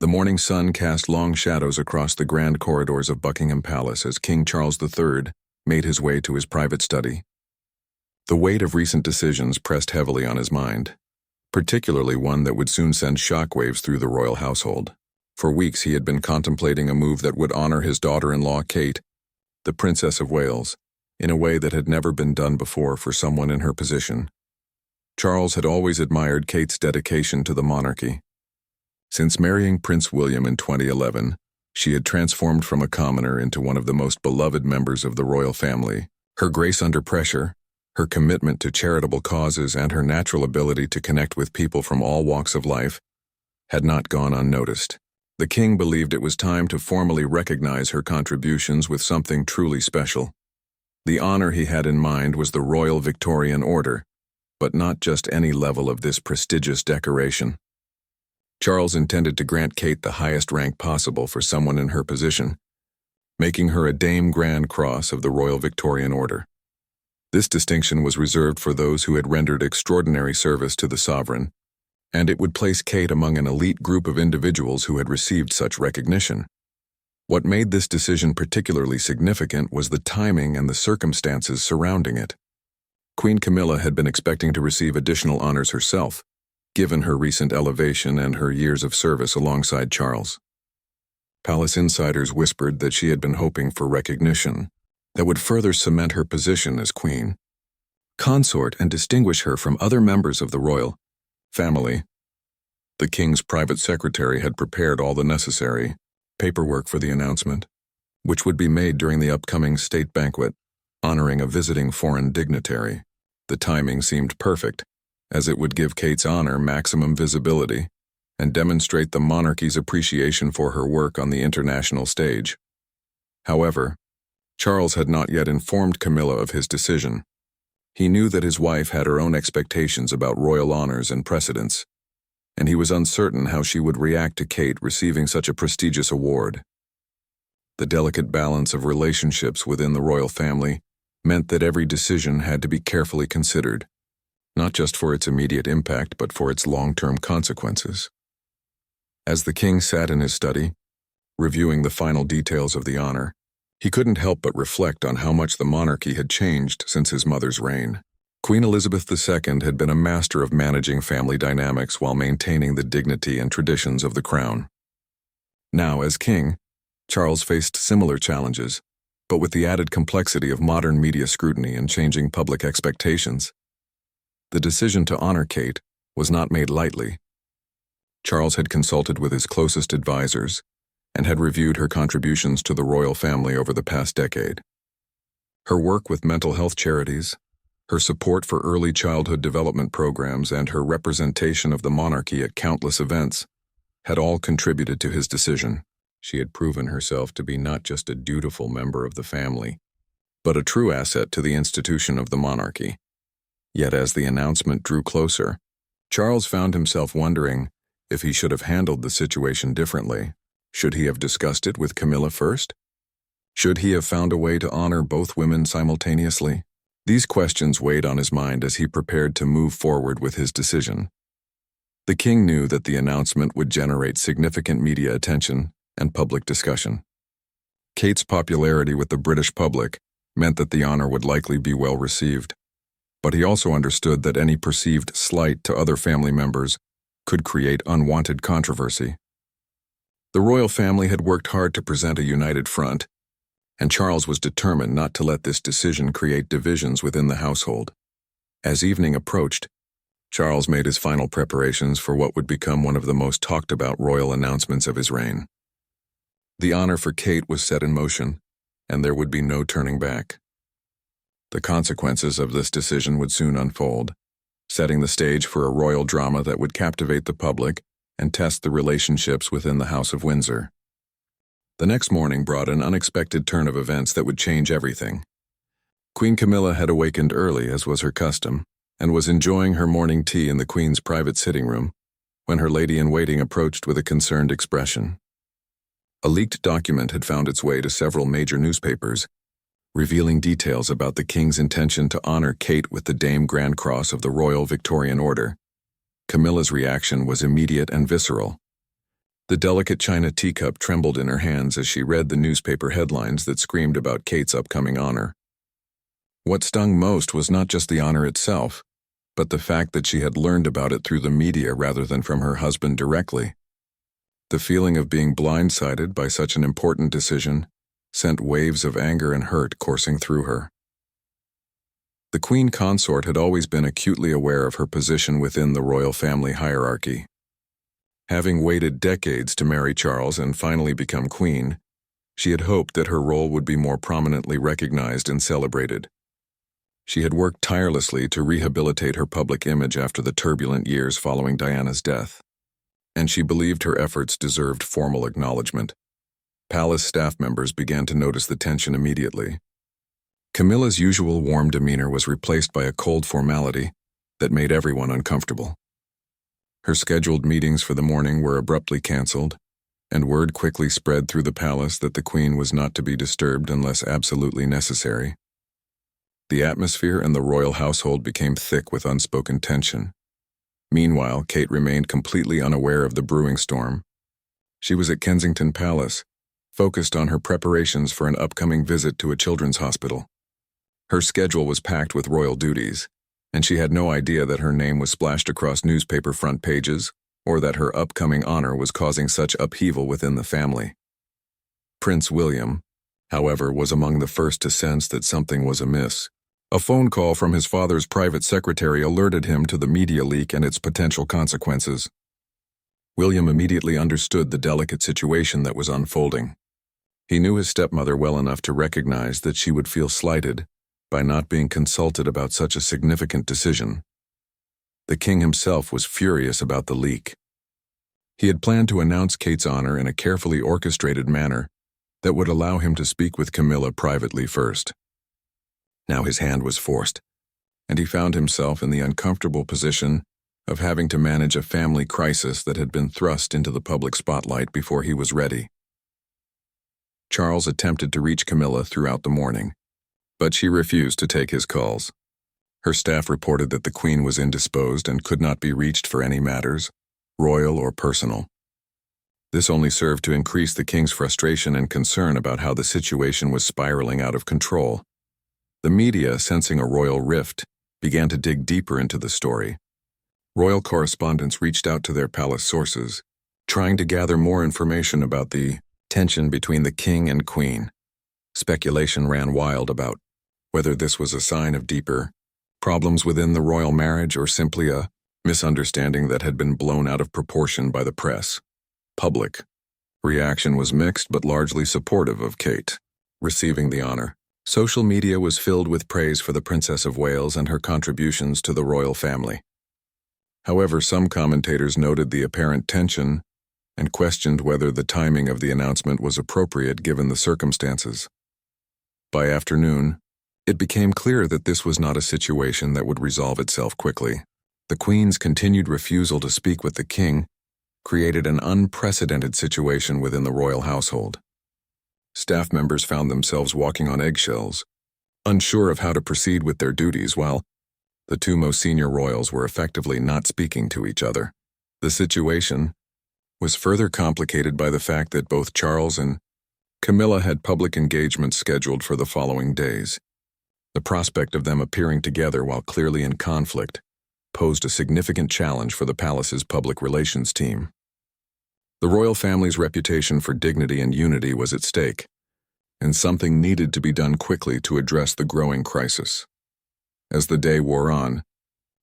The morning sun cast long shadows across the grand corridors of Buckingham Palace as King Charles III made his way to his private study. The weight of recent decisions pressed heavily on his mind, particularly one that would soon send shockwaves through the royal household. For weeks he had been contemplating a move that would honor his daughter-in-law Kate, the Princess of Wales, in a way that had never been done before for someone in her position. Charles had always admired Kate's dedication to the monarchy. Since marrying Prince William in 2011, she had transformed from a commoner into one of the most beloved members of the royal family. Her grace under pressure, her commitment to charitable causes, and her natural ability to connect with people from all walks of life had not gone unnoticed. The king believed it was time to formally recognize her contributions with something truly special. The honor he had in mind was the Royal Victorian Order, but not just any level of this prestigious decoration. Charles intended to grant Kate the highest rank possible for someone in her position, making her a Dame Grand Cross of the Royal Victorian Order. This distinction was reserved for those who had rendered extraordinary service to the sovereign, and it would place Kate among an elite group of individuals who had received such recognition. What made this decision particularly significant was the timing and the circumstances surrounding it. Queen Camilla had been expecting to receive additional honors herself, given her recent elevation and her years of service alongside Charles. Palace insiders whispered that she had been hoping for recognition that would further cement her position as queen, consort, and distinguish her from other members of the royal family. The king's private secretary had prepared all the necessary paperwork for the announcement, which would be made during the upcoming state banquet, honoring a visiting foreign dignitary. The timing seemed perfect, as it would give Kate's honor maximum visibility and demonstrate the monarchy's appreciation for her work on the international stage. However, Charles had not yet informed Camilla of his decision. He knew that his wife had her own expectations about royal honors and precedence, and he was uncertain how she would react to Kate receiving such a prestigious award. The delicate balance of relationships within the royal family meant that every decision had to be carefully considered, not just for its immediate impact but for its long-term consequences. As the king sat in his study, reviewing the final details of the honor, he couldn't help but reflect on how much the monarchy had changed since his mother's reign. Queen Elizabeth II had been a master of managing family dynamics while maintaining the dignity and traditions of the crown. Now, as king, Charles faced similar challenges, but with the added complexity of modern media scrutiny and changing public expectations. The decision to honor Kate was not made lightly. Charles had consulted with his closest advisors and had reviewed her contributions to the royal family over the past decade. Her work with mental health charities, her support for early childhood development programs, and her representation of the monarchy at countless events had all contributed to his decision. She had proven herself to be not just a dutiful member of the family, but a true asset to the institution of the monarchy. Yet as the announcement drew closer, Charles found himself wondering if he should have handled the situation differently. Should he have discussed it with Camilla first? Should he have found a way to honor both women simultaneously? These questions weighed on his mind as he prepared to move forward with his decision. The king knew that the announcement would generate significant media attention and public discussion. Kate's popularity with the British public meant that the honor would likely be well received, but he also understood that any perceived slight to other family members could create unwanted controversy. The royal family had worked hard to present a united front, and Charles was determined not to let this decision create divisions within the household. As evening approached, Charles made his final preparations for what would become one of the most talked-about royal announcements of his reign. The honor for Kate was set in motion, and there would be no turning back. The consequences of this decision would soon unfold, setting the stage for a royal drama that would captivate the public and test the relationships within the House of Windsor. The next morning brought an unexpected turn of events that would change everything. Queen Camilla had awakened early, as was her custom, and was enjoying her morning tea in the Queen's private sitting room when her lady-in-waiting approached with a concerned expression. A leaked document had found its way to several major newspapers, revealing details about the king's intention to honor Kate with the Dame Grand Cross of the Royal Victorian Order. Camilla's reaction was immediate and visceral. The delicate china teacup trembled in her hands as she read the newspaper headlines that screamed about Kate's upcoming honor. What stung most was not just the honor itself, but the fact that she had learned about it through the media rather than from her husband directly. The feeling of being blindsided by such an important decision sent waves of anger and hurt coursing through her. The queen consort had always been acutely aware of her position within the royal family hierarchy. Having waited decades to marry Charles and finally become queen, she had hoped that her role would be more prominently recognized and celebrated. She had worked tirelessly to rehabilitate her public image after the turbulent years following Diana's death, and she believed her efforts deserved formal acknowledgement. Palace staff members began to notice the tension immediately. Camilla's usual warm demeanor was replaced by a cold formality that made everyone uncomfortable. Her scheduled meetings for the morning were abruptly cancelled, and word quickly spread through the palace that the queen was not to be disturbed unless absolutely necessary. The atmosphere and the royal household became thick with unspoken tension. Meanwhile, Kate remained completely unaware of the brewing storm. She was at Kensington Palace, focused on her preparations for an upcoming visit to a children's hospital. Her schedule was packed with royal duties, and she had no idea that her name was splashed across newspaper front pages or that her upcoming honor was causing such upheaval within the family. Prince William, however, was among the first to sense that something was amiss. A phone call from his father's private secretary alerted him to the media leak and its potential consequences. William immediately understood the delicate situation that was unfolding. He knew his stepmother well enough to recognize that she would feel slighted by not being consulted about such a significant decision. The king himself was furious about the leak. He had planned to announce Kate's honor in a carefully orchestrated manner that would allow him to speak with Camilla privately first. Now his hand was forced, and he found himself in the uncomfortable position of having to manage a family crisis that had been thrust into the public spotlight before he was ready. Charles attempted to reach Camilla throughout the morning, but she refused to take his calls. Her staff reported that the queen was indisposed and could not be reached for any matters, royal or personal. This only served to increase the king's frustration and concern about how the situation was spiraling out of control. The media, sensing a royal rift, began to dig deeper into the story. Royal correspondents reached out to their palace sources, trying to gather more information about the tension between the king and queen. Speculation ran wild about whether this was a sign of deeper problems within the royal marriage or simply a misunderstanding that had been blown out of proportion by the press. Public reaction was mixed but largely supportive of Kate receiving the honor. Social media was filled with praise for the Princess of Wales and her contributions to the royal family. However, some commentators noted the apparent tension and questioned whether the timing of the announcement was appropriate given the circumstances. By afternoon, it became clear that this was not a situation that would resolve itself quickly. The Queen's continued refusal to speak with the King created an unprecedented situation within the royal household. Staff members found themselves walking on eggshells, unsure of how to proceed with their duties, while the two most senior royals were effectively not speaking to each other. The situation was further complicated by the fact that both Charles and Camilla had public engagements scheduled for the following days. The prospect of them appearing together while clearly in conflict posed a significant challenge for the palace's public relations team. The royal family's reputation for dignity and unity was at stake, and something needed to be done quickly to address the growing crisis. As the day wore on,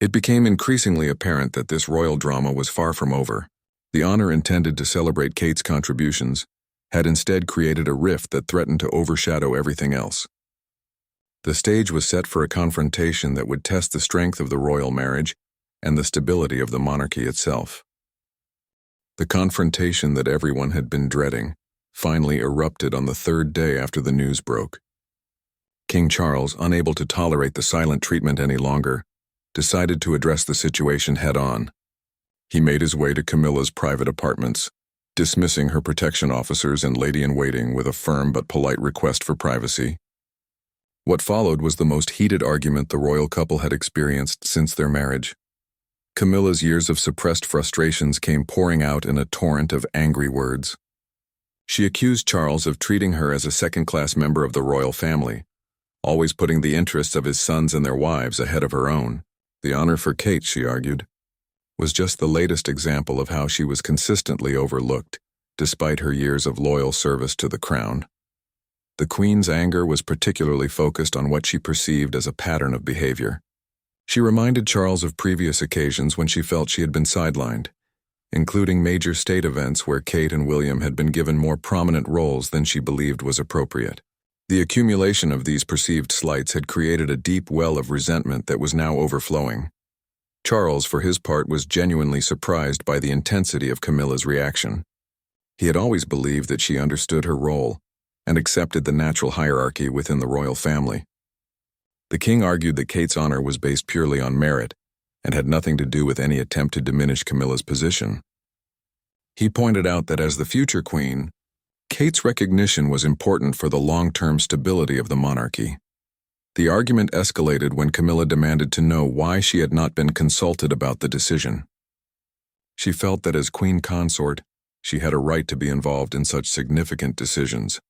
it became increasingly apparent that this royal drama was far from over. The honor intended to celebrate Kate's contributions had instead created a rift that threatened to overshadow everything else. The stage was set for a confrontation that would test the strength of the royal marriage and the stability of the monarchy itself. The confrontation that everyone had been dreading finally erupted on the third day after the news broke. King Charles, unable to tolerate the silent treatment any longer, decided to address the situation head-on. He made his way to Camilla's private apartments, dismissing her protection officers and lady-in-waiting with a firm but polite request for privacy. What followed was the most heated argument the royal couple had experienced since their marriage. Camilla's years of suppressed frustrations came pouring out in a torrent of angry words. She accused Charles of treating her as a second-class member of the royal family, always putting the interests of his sons and their wives ahead of her own. The honor for Kate, she argued, was just the latest example of how she was consistently overlooked, despite her years of loyal service to the crown. The Queen's anger was particularly focused on what she perceived as a pattern of behavior. She reminded Charles of previous occasions when she felt she had been sidelined, including major state events where Kate and William had been given more prominent roles than she believed was appropriate. The accumulation of these perceived slights had created a deep well of resentment that was now overflowing. Charles, for his part, was genuinely surprised by the intensity of Camilla's reaction. He had always believed that she understood her role and accepted the natural hierarchy within the royal family. The king argued that Kate's honor was based purely on merit and had nothing to do with any attempt to diminish Camilla's position. He pointed out that as the future queen, Kate's recognition was important for the long-term stability of the monarchy. The argument escalated when Camilla demanded to know why she had not been consulted about the decision. She felt that as queen consort, she had a right to be involved in such significant decisions,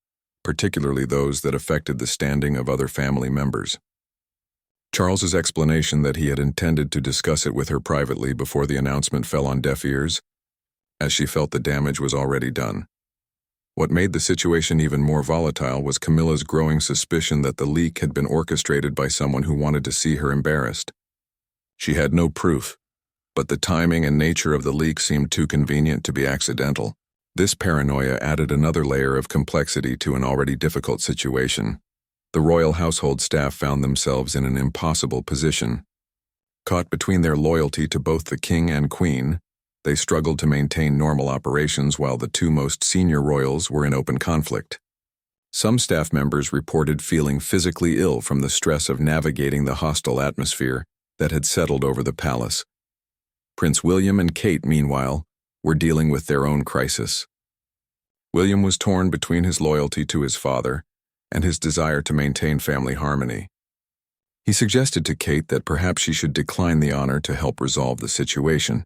particularly those that affected the standing of other family members. Charles's explanation that he had intended to discuss it with her privately before the announcement fell on deaf ears, as she felt the damage was already done. What made the situation even more volatile was Camilla's growing suspicion that the leak had been orchestrated by someone who wanted to see her embarrassed. She had no proof, but the timing and nature of the leak seemed too convenient to be accidental. This paranoia added another layer of complexity to an already difficult situation. The royal household staff found themselves in an impossible position. Caught between their loyalty to both the king and queen, they struggled to maintain normal operations while the two most senior royals were in open conflict. Some staff members reported feeling physically ill from the stress of navigating the hostile atmosphere that had settled over the palace. Prince William and Kate, meanwhile, were dealing with their own crisis. William was torn between his loyalty to his father and his desire to maintain family harmony. He suggested to Kate that perhaps she should decline the honor to help resolve the situation,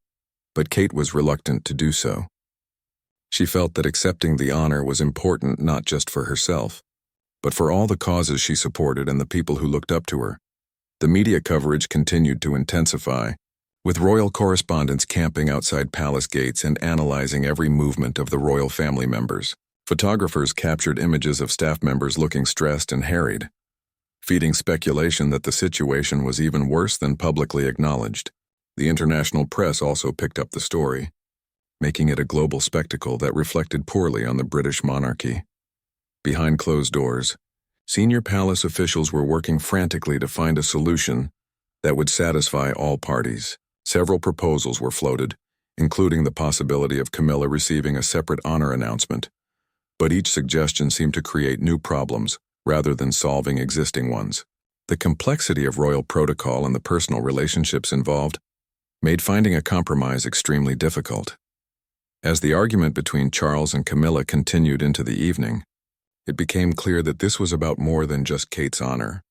but Kate was reluctant to do so. She felt that accepting the honor was important not just for herself, but for all the causes she supported and the people who looked up to her. The media coverage continued to intensify, with royal correspondents camping outside palace gates and analyzing every movement of the royal family members. Photographers captured images of staff members looking stressed and harried, feeding speculation that the situation was even worse than publicly acknowledged. The international press also picked up the story, making it a global spectacle that reflected poorly on the British monarchy. Behind closed doors, senior palace officials were working frantically to find a solution that would satisfy all parties. Several proposals were floated, including the possibility of Camilla receiving a separate honor announcement, but each suggestion seemed to create new problems rather than solving existing ones. The complexity of royal protocol and the personal relationships involved made finding a compromise extremely difficult. As the argument between Charles and Camilla continued into the evening, it became clear that this was about more than just Kate's honor.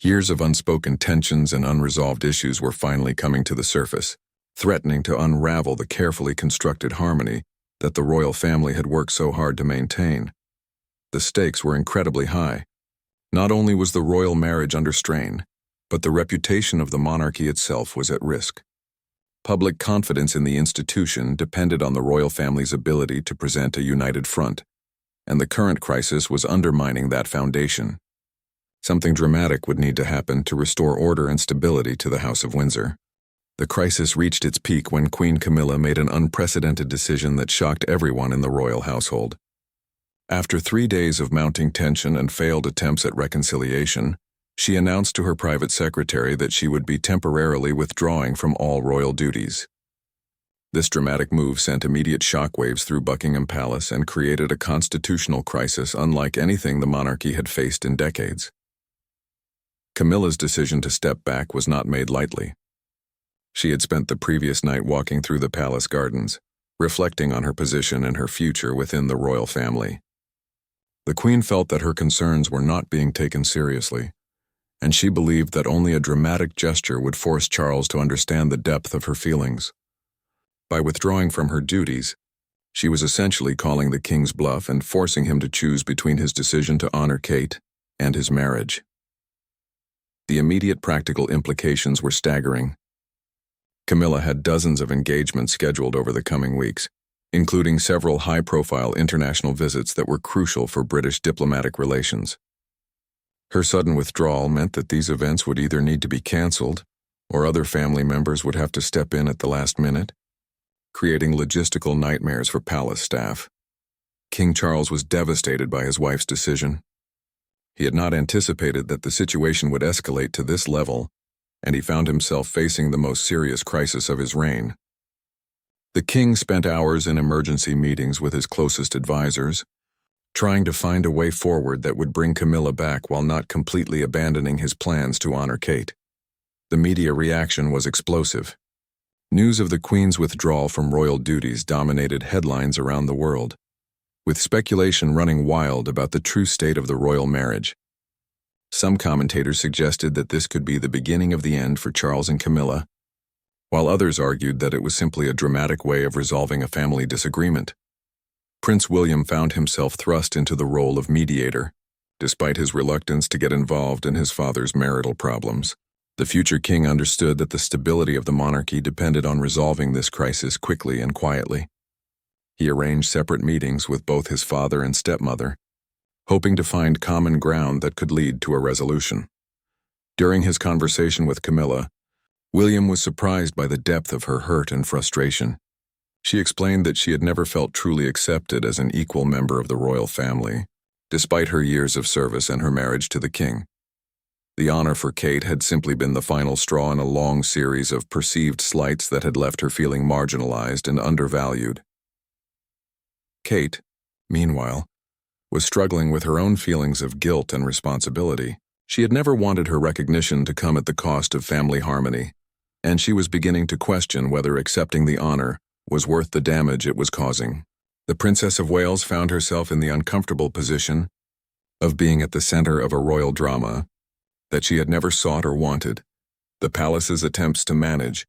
Years of unspoken tensions and unresolved issues were finally coming to the surface, threatening to unravel the carefully constructed harmony that the royal family had worked so hard to maintain. The stakes were incredibly high. Not only was the royal marriage under strain, but the reputation of the monarchy itself was at risk. Public confidence in the institution depended on the royal family's ability to present a united front, and the current crisis was undermining that foundation. Something dramatic would need to happen to restore order and stability to the House of Windsor. The crisis reached its peak when Queen Camilla made an unprecedented decision that shocked everyone in the royal household. After 3 days of mounting tension and failed attempts at reconciliation, she announced to her private secretary that she would be temporarily withdrawing from all royal duties. This dramatic move sent immediate shockwaves through Buckingham Palace and created a constitutional crisis unlike anything the monarchy had faced in decades. Camilla's decision to step back was not made lightly. She had spent the previous night walking through the palace gardens, reflecting on her position and her future within the royal family. The Queen felt that her concerns were not being taken seriously, and she believed that only a dramatic gesture would force Charles to understand the depth of her feelings. By withdrawing from her duties, she was essentially calling the king's bluff and forcing him to choose between his decision to honor Kate and his marriage. The immediate practical implications were staggering. Camilla had dozens of engagements scheduled over the coming weeks, including several high-profile international visits that were crucial for British diplomatic relations. Her sudden withdrawal meant that these events would either need to be cancelled or other family members would have to step in at the last minute, creating logistical nightmares for palace staff. King Charles was devastated by his wife's decision. He had not anticipated that the situation would escalate to this level, and he found himself facing the most serious crisis of his reign. The king spent hours in emergency meetings with his closest advisors, trying to find a way forward that would bring Camilla back while not completely abandoning his plans to honor Kate. The media reaction was explosive. News of the Queen's withdrawal from royal duties dominated headlines around the world, with speculation running wild about the true state of the royal marriage. Some commentators suggested that this could be the beginning of the end for Charles and Camilla, while others argued that it was simply a dramatic way of resolving a family disagreement. Prince William found himself thrust into the role of mediator, despite his reluctance to get involved in his father's marital problems. The future king understood that the stability of the monarchy depended on resolving this crisis quickly and quietly. He arranged separate meetings with both his father and stepmother, hoping to find common ground that could lead to a resolution. During his conversation with Camilla, William was surprised by the depth of her hurt and frustration. She explained that she had never felt truly accepted as an equal member of the royal family, despite her years of service and her marriage to the king. The honor for Kate had simply been the final straw in a long series of perceived slights that had left her feeling marginalized and undervalued. Kate, meanwhile, was struggling with her own feelings of guilt and responsibility. She had never wanted her recognition to come at the cost of family harmony, and she was beginning to question whether accepting the honor was worth the damage it was causing. The Princess of Wales found herself in the uncomfortable position of being at the center of a royal drama that she had never sought or wanted. The palace's attempts to manage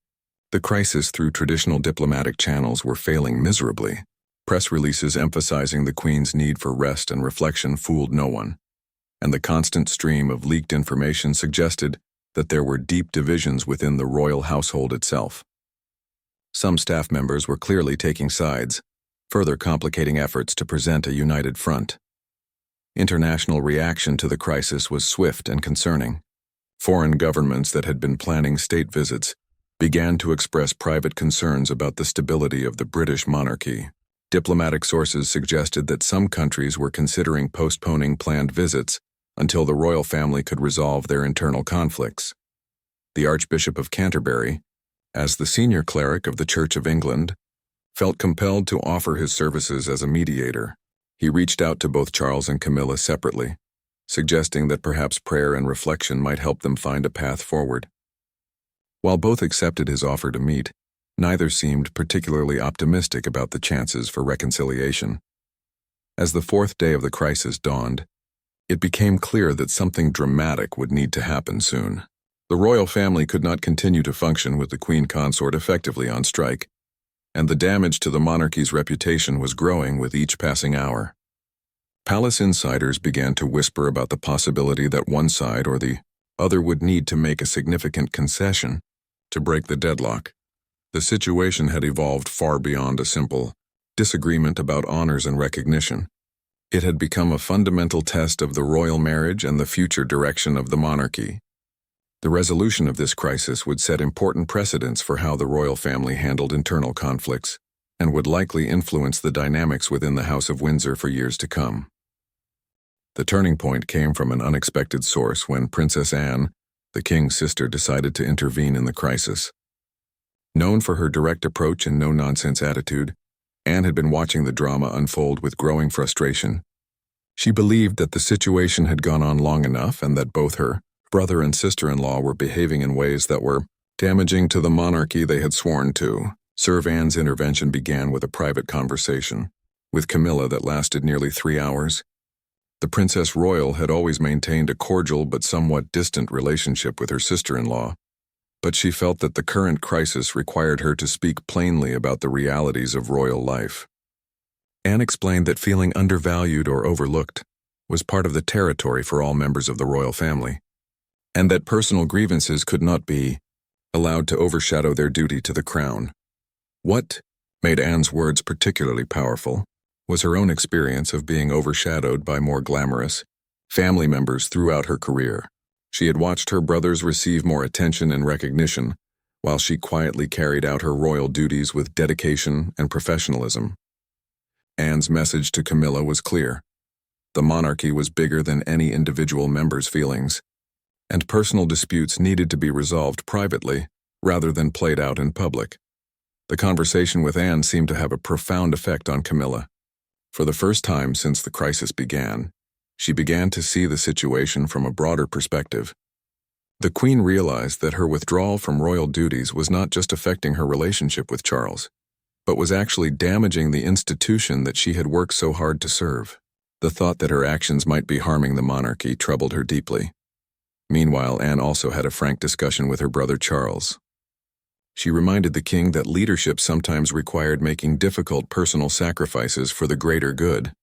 the crisis through traditional diplomatic channels were failing miserably. Press releases emphasizing the Queen's need for rest and reflection fooled no one, and the constant stream of leaked information suggested that there were deep divisions within the royal household itself. Some staff members were clearly taking sides, further complicating efforts to present a united front. International reaction to the crisis was swift and concerning. Foreign governments that had been planning state visits began to express private concerns about the stability of the British monarchy. Diplomatic sources suggested that some countries were considering postponing planned visits until the royal family could resolve their internal conflicts. The Archbishop of Canterbury, as the senior cleric of the Church of England, felt compelled to offer his services as a mediator. He reached out to both Charles and Camilla separately, suggesting that perhaps prayer and reflection might help them find a path forward. While both accepted his offer to meet, neither seemed particularly optimistic about the chances for reconciliation. As the fourth day of the crisis dawned, it became clear that something dramatic would need to happen soon. The royal family could not continue to function with the Queen Consort effectively on strike, and the damage to the monarchy's reputation was growing with each passing hour. Palace insiders began to whisper about the possibility that one side or the other would need to make a significant concession to break the deadlock. The situation had evolved far beyond a simple disagreement about honors and recognition. It had become a fundamental test of the royal marriage and the future direction of the monarchy. The resolution of this crisis would set important precedents for how the royal family handled internal conflicts, and would likely influence the dynamics within the House of Windsor for years to come. The turning point came from an unexpected source when Princess Anne, the king's sister, decided to intervene in the crisis. Known for her direct approach and no-nonsense attitude, Anne had been watching the drama unfold with growing frustration. She believed that the situation had gone on long enough and that both her brother and sister-in-law were behaving in ways that were damaging to the monarchy they had sworn to. Sir Anne's intervention began with a private conversation with Camilla that lasted nearly 3 hours. The Princess Royal had always maintained a cordial but somewhat distant relationship with her sister-in-law, but she felt that the current crisis required her to speak plainly about the realities of royal life. Anne explained that feeling undervalued or overlooked was part of the territory for all members of the royal family, and that personal grievances could not be allowed to overshadow their duty to the crown. What made Anne's words particularly powerful was her own experience of being overshadowed by more glamorous family members throughout her career. She had watched her brothers receive more attention and recognition, while she quietly carried out her royal duties with dedication and professionalism. Anne's message to Camilla was clear. The monarchy was bigger than any individual member's feelings, and personal disputes needed to be resolved privately rather than played out in public. The conversation with Anne seemed to have a profound effect on Camilla. For the first time since the crisis began, she began to see the situation from a broader perspective. The Queen realized that her withdrawal from royal duties was not just affecting her relationship with Charles, but was actually damaging the institution that she had worked so hard to serve. The thought that her actions might be harming the monarchy troubled her deeply. Meanwhile, Anne also had a frank discussion with her brother Charles. She reminded the king that leadership sometimes required making difficult personal sacrifices for the greater good.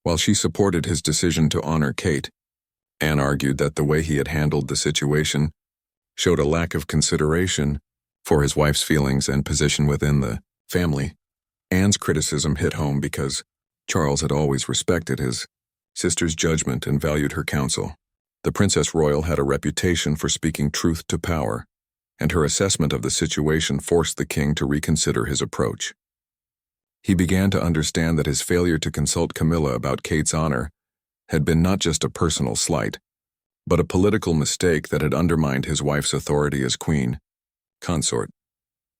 While she supported his decision to honor Kate, Anne argued that the way he had handled the situation showed a lack of consideration for his wife's feelings and position within the family. Anne's criticism hit home because Charles had always respected his sister's judgment and valued her counsel. The Princess Royal had a reputation for speaking truth to power, and her assessment of the situation forced the king to reconsider his approach. He began to understand that his failure to consult Camilla about Kate's honor had been not just a personal slight, but a political mistake that had undermined his wife's authority as queen consort.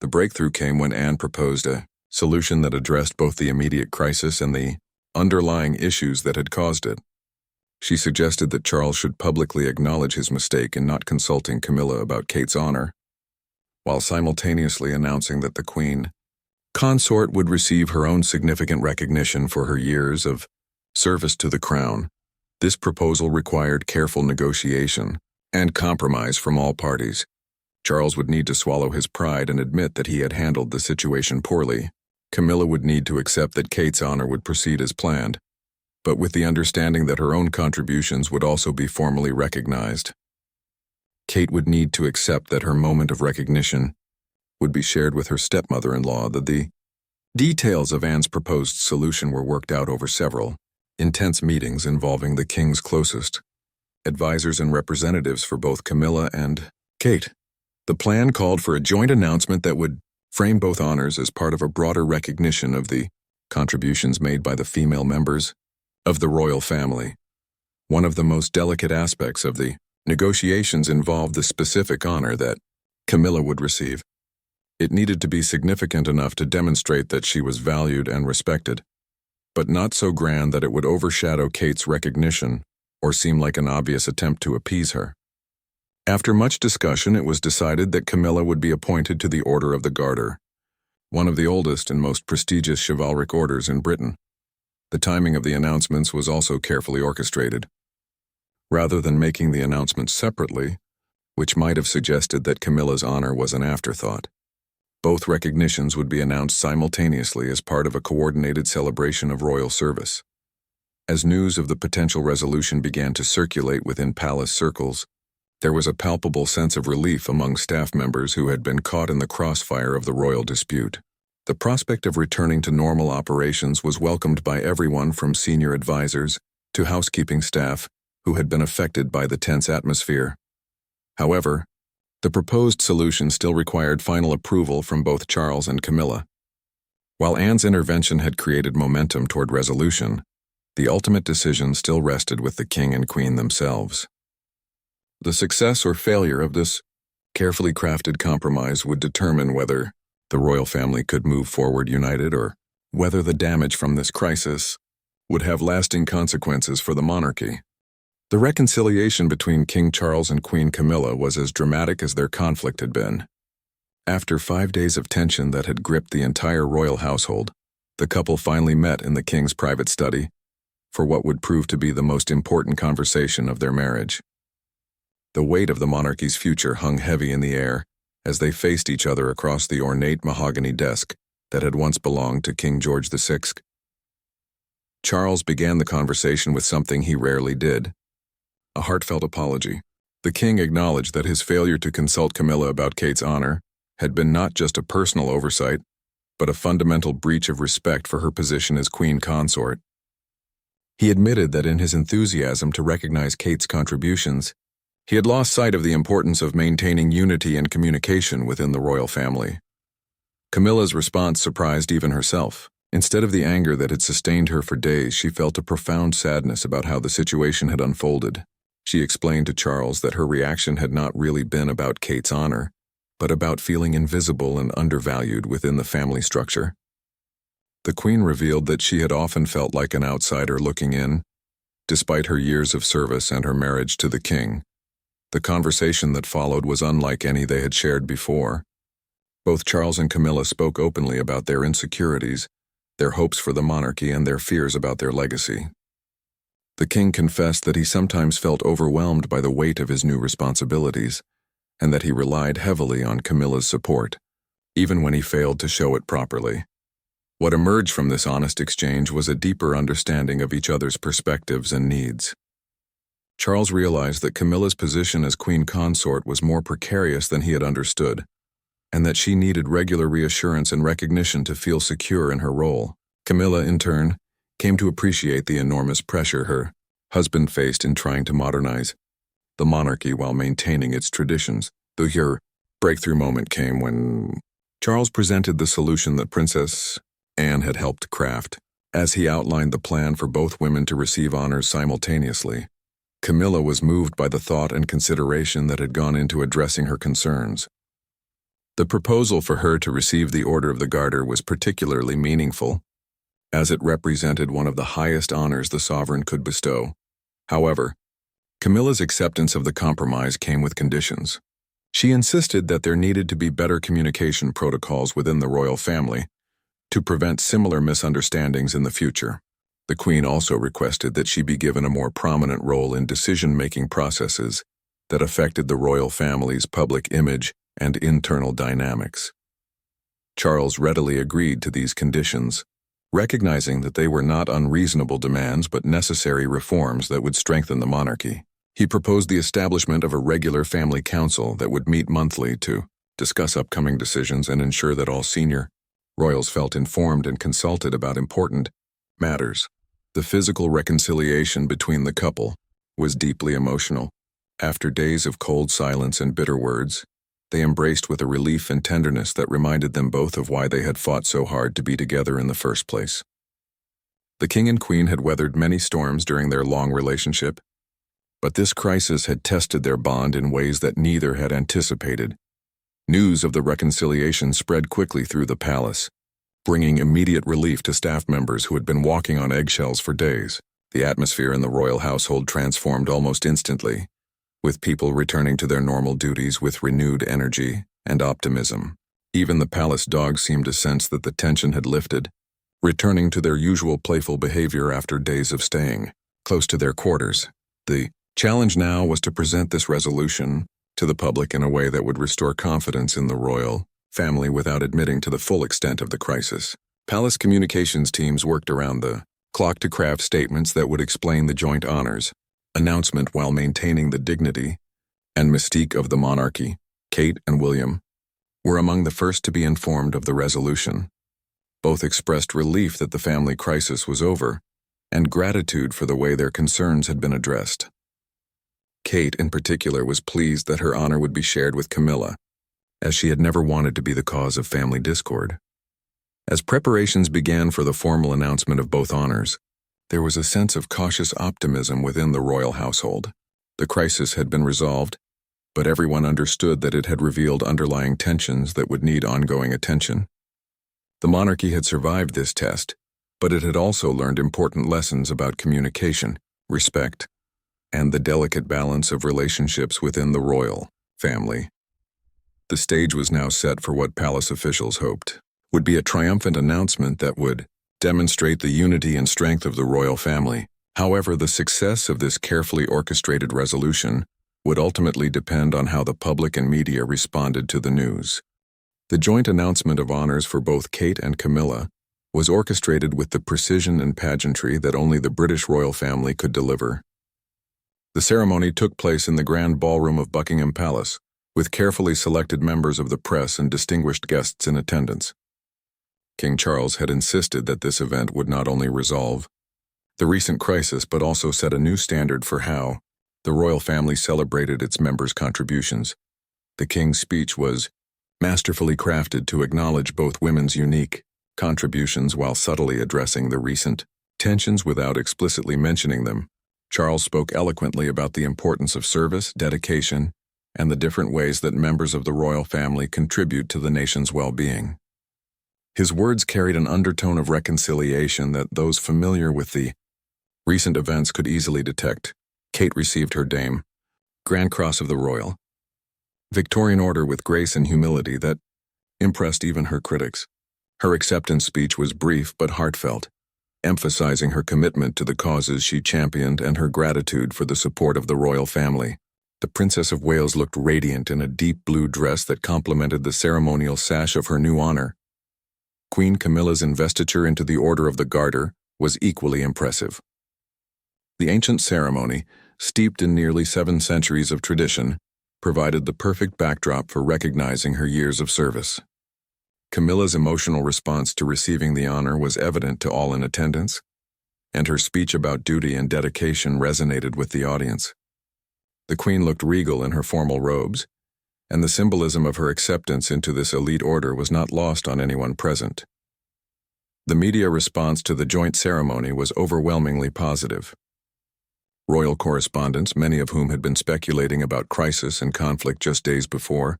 The breakthrough came when Anne proposed a solution that addressed both the immediate crisis and the underlying issues that had caused it. She suggested that Charles should publicly acknowledge his mistake in not consulting Camilla about Kate's honor, while simultaneously announcing that the queen consort would receive her own significant recognition for her years of service to the crown. This proposal required careful negotiation and compromise from all parties. Charles would need to swallow his pride and admit that he had handled the situation poorly. Camilla would need to accept that Kate's honor would proceed as planned, but with the understanding that her own contributions would also be formally recognized. Kate would need to accept that her moment of recognition would be shared with her stepmother-in-law. The details of Anne's proposed solution were worked out over several intense meetings involving the king's closest advisors and representatives for both Camilla and Kate. The plan called for a joint announcement that would frame both honors as part of a broader recognition of the contributions made by the female members of the royal family. One of the most delicate aspects of the negotiations involved the specific honor that Camilla would receive. It needed to be significant enough to demonstrate that she was valued and respected, but not so grand that it would overshadow Kate's recognition or seem like an obvious attempt to appease her. After much discussion, it was decided that Camilla would be appointed to the Order of the Garter, one of the oldest and most prestigious chivalric orders in Britain. The timing of the announcements was also carefully orchestrated. Rather than making the announcements separately, which might have suggested that Camilla's honor was an afterthought, both recognitions would be announced simultaneously as part of a coordinated celebration of royal service. As news of the potential resolution began to circulate within palace circles, there was a palpable sense of relief among staff members who had been caught in the crossfire of the royal dispute. The prospect of returning to normal operations was welcomed by everyone from senior advisors to housekeeping staff who had been affected by the tense atmosphere. However, the proposed solution still required final approval from both Charles and Camilla. While Anne's intervention had created momentum toward resolution, the ultimate decision still rested with the king and queen themselves. The success or failure of this carefully crafted compromise would determine whether the royal family could move forward united or whether the damage from this crisis would have lasting consequences for the monarchy. The reconciliation between King Charles and Queen Camilla was as dramatic as their conflict had been. After 5 days of tension that had gripped the entire royal household, the couple finally met in the king's private study for what would prove to be the most important conversation of their marriage. The weight of the monarchy's future hung heavy in the air as they faced each other across the ornate mahogany desk that had once belonged to King George VI. Charles began the conversation with something he rarely did: a heartfelt apology. The king acknowledged that his failure to consult Camilla about Kate's honor had been not just a personal oversight, but a fundamental breach of respect for her position as queen consort. He admitted that in his enthusiasm to recognize Kate's contributions, he had lost sight of the importance of maintaining unity and communication within the royal family. Camilla's response surprised even herself. Instead of the anger that had sustained her for days, she felt a profound sadness about how the situation had unfolded. She explained to Charles that her reaction had not really been about Kate's honor, but about feeling invisible and undervalued within the family structure. The Queen revealed that she had often felt like an outsider looking in, despite her years of service and her marriage to the king. The conversation that followed was unlike any they had shared before. Both Charles and Camilla spoke openly about their insecurities, their hopes for the monarchy, and their fears about their legacy. The king confessed that he sometimes felt overwhelmed by the weight of his new responsibilities, and that he relied heavily on Camilla's support, even when he failed to show it properly. What emerged from this honest exchange was a deeper understanding of each other's perspectives and needs. Charles realized that Camilla's position as queen consort was more precarious than he had understood, and that she needed regular reassurance and recognition to feel secure in her role. Camilla, in turn, came to appreciate the enormous pressure her husband faced in trying to modernize the monarchy while maintaining its traditions. The breakthrough moment came when Charles presented the solution that Princess Anne had helped craft. As he outlined the plan for both women to receive honors simultaneously, Camilla was moved by the thought and consideration that had gone into addressing her concerns. The proposal for her to receive the Order of the Garter was particularly meaningful, as it represented one of the highest honors the sovereign could bestow. However, Camilla's acceptance of the compromise came with conditions. She insisted that there needed to be better communication protocols within the royal family to prevent similar misunderstandings in the future. The Queen also requested that she be given a more prominent role in decision-making processes that affected the royal family's public image and internal dynamics. Charles readily agreed to these conditions, recognizing that they were not unreasonable demands but necessary reforms that would strengthen the monarchy. He proposed the establishment of a regular family council that would meet monthly to discuss upcoming decisions and ensure that all senior royals felt informed and consulted about important matters. The physical reconciliation between the couple was deeply emotional. After days of cold silence and bitter words, they embraced with a relief and tenderness that reminded them both of why they had fought so hard to be together in the first place. The king and queen had weathered many storms during their long relationship, but this crisis had tested their bond in ways that neither had anticipated. News of the reconciliation spread quickly through the palace, bringing immediate relief to staff members who had been walking on eggshells for days. The atmosphere in the royal household transformed almost instantly, with people returning to their normal duties with renewed energy and optimism. Even the palace dogs seemed to sense that the tension had lifted, returning to their usual playful behavior after days of staying close to their quarters. The challenge now was to present this resolution to the public in a way that would restore confidence in the royal family without admitting to the full extent of the crisis. Palace communications teams worked around the clock to craft statements that would explain the joint honors announcement while maintaining the dignity and mystique of the monarchy. Kate and William were among the first to be informed of the resolution. Both expressed relief that the family crisis was over and gratitude for the way their concerns had been addressed. Kate, in particular, was pleased that her honor would be shared with Camilla, as she had never wanted to be the cause of family discord. As preparations began for the formal announcement of both honors, there was a sense of cautious optimism within the royal household. The crisis had been resolved, but everyone understood that it had revealed underlying tensions that would need ongoing attention. The monarchy had survived this test, but it had also learned important lessons about communication, respect, and the delicate balance of relationships within the royal family. The stage was now set for what palace officials hoped would be a triumphant announcement that would demonstrate the unity and strength of the royal family. However, the success of this carefully orchestrated resolution would ultimately depend on how the public and media responded to the news. The joint announcement of honors for both Kate and Camilla was orchestrated with the precision and pageantry that only the British royal family could deliver. The ceremony took place in the grand ballroom of Buckingham Palace, with carefully selected members of the press and distinguished guests in attendance. King Charles had insisted that this event would not only resolve the recent crisis but also set a new standard for how the royal family celebrated its members' contributions. The king's speech was masterfully crafted to acknowledge both women's unique contributions while subtly addressing the recent tensions without explicitly mentioning them. Charles spoke eloquently about the importance of service, dedication, and the different ways that members of the royal family contribute to the nation's well-being. His words carried an undertone of reconciliation that those familiar with the recent events could easily detect. Kate received her Dame Grand Cross of the Royal Victorian Order with grace and humility that impressed even her critics. Her acceptance speech was brief but heartfelt, emphasizing her commitment to the causes she championed and her gratitude for the support of the royal family. The Princess of Wales looked radiant in a deep blue dress that complemented the ceremonial sash of her new honor. Queen Camilla's investiture into the Order of the Garter was equally impressive. The ancient ceremony, steeped in nearly 7 centuries of tradition, provided the perfect backdrop for recognizing her years of service. Camilla's emotional response to receiving the honor was evident to all in attendance, and her speech about duty and dedication resonated with the audience. The Queen looked regal in her formal robes, and the symbolism of her acceptance into this elite order was not lost on anyone present. The media response to the joint ceremony was overwhelmingly positive. Royal correspondents, many of whom had been speculating about crisis and conflict just days before,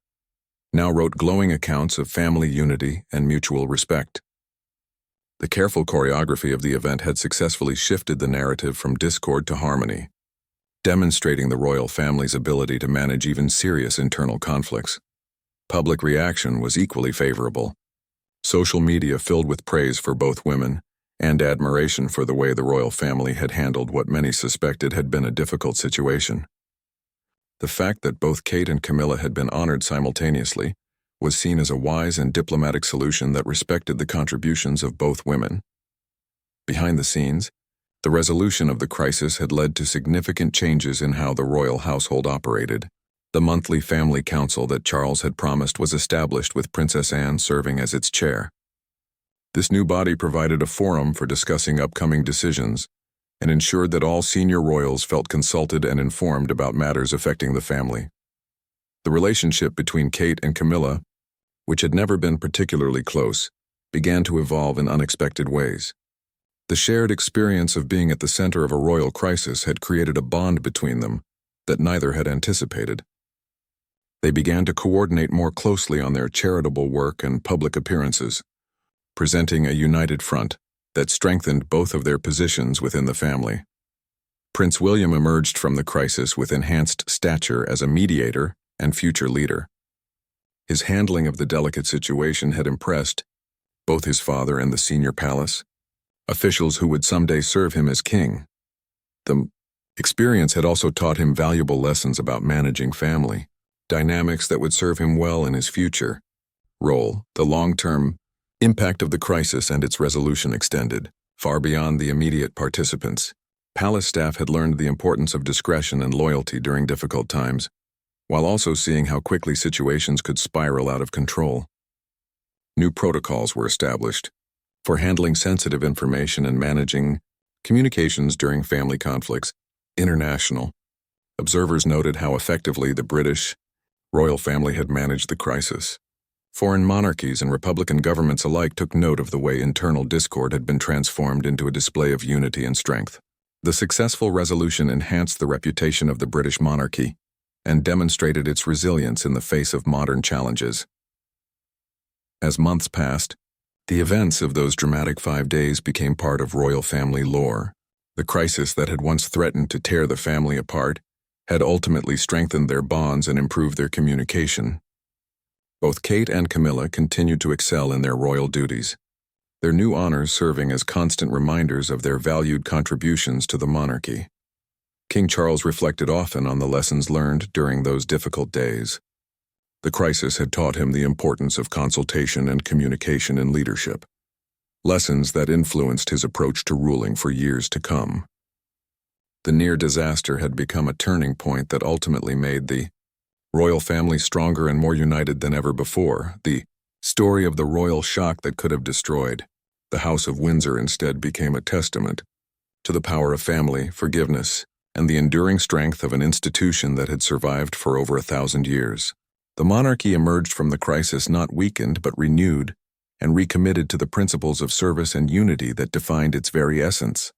now wrote glowing accounts of family unity and mutual respect. The careful choreography of the event had successfully shifted the narrative from discord to harmony, demonstrating the royal family's ability to manage even serious internal conflicts. Public reaction was equally favorable. Social media filled with praise for both women and admiration for the way the royal family had handled what many suspected had been a difficult situation. The fact that both Kate and Camilla had been honored simultaneously was seen as a wise and diplomatic solution that respected the contributions of both women. Behind the scenes, the resolution of the crisis had led to significant changes in how the royal household operated. The monthly family council that Charles had promised was established with Princess Anne serving as its chair. This new body provided a forum for discussing upcoming decisions and ensured that all senior royals felt consulted and informed about matters affecting the family. The relationship between Kate and Camilla, which had never been particularly close, began to evolve in unexpected ways. The shared experience of being at the center of a royal crisis had created a bond between them that neither had anticipated. They began to coordinate more closely on their charitable work and public appearances, presenting a united front that strengthened both of their positions within the family. Prince William emerged from the crisis with enhanced stature as a mediator and future leader. His handling of the delicate situation had impressed both his father and the senior palace, officials who would someday serve him as king. The experience had also taught him valuable lessons about managing family dynamics that would serve him well in his future role. The long-term impact of the crisis and its resolution extended far beyond the immediate participants. Palace staff had learned the importance of discretion and loyalty during difficult times, while also seeing how quickly situations could spiral out of control. New protocols were established for handling sensitive information and managing communications during family conflicts. International observers noted how effectively the British royal family had managed the crisis. Foreign monarchies and Republican governments alike took note of the way internal discord had been transformed into a display of unity and strength. The successful resolution enhanced the reputation of the British monarchy and demonstrated its resilience in the face of modern challenges. As months passed, the events of those dramatic 5 days became part of royal family lore. The crisis that had once threatened to tear the family apart had ultimately strengthened their bonds and improved their communication. Both Kate and Camilla continued to excel in their royal duties, their new honors serving as constant reminders of their valued contributions to the monarchy. King Charles reflected often on the lessons learned during those difficult days. The crisis had taught him the importance of consultation and communication in leadership, lessons that influenced his approach to ruling for years to come. The near disaster had become a turning point that ultimately made the royal family stronger and more united than ever before. The story of the royal shock that could have destroyed the House of Windsor instead became a testament to the power of family, forgiveness, and the enduring strength of an institution that had survived for over 1,000 years. The monarchy emerged from the crisis not weakened but renewed and recommitted to the principles of service and unity that defined its very essence.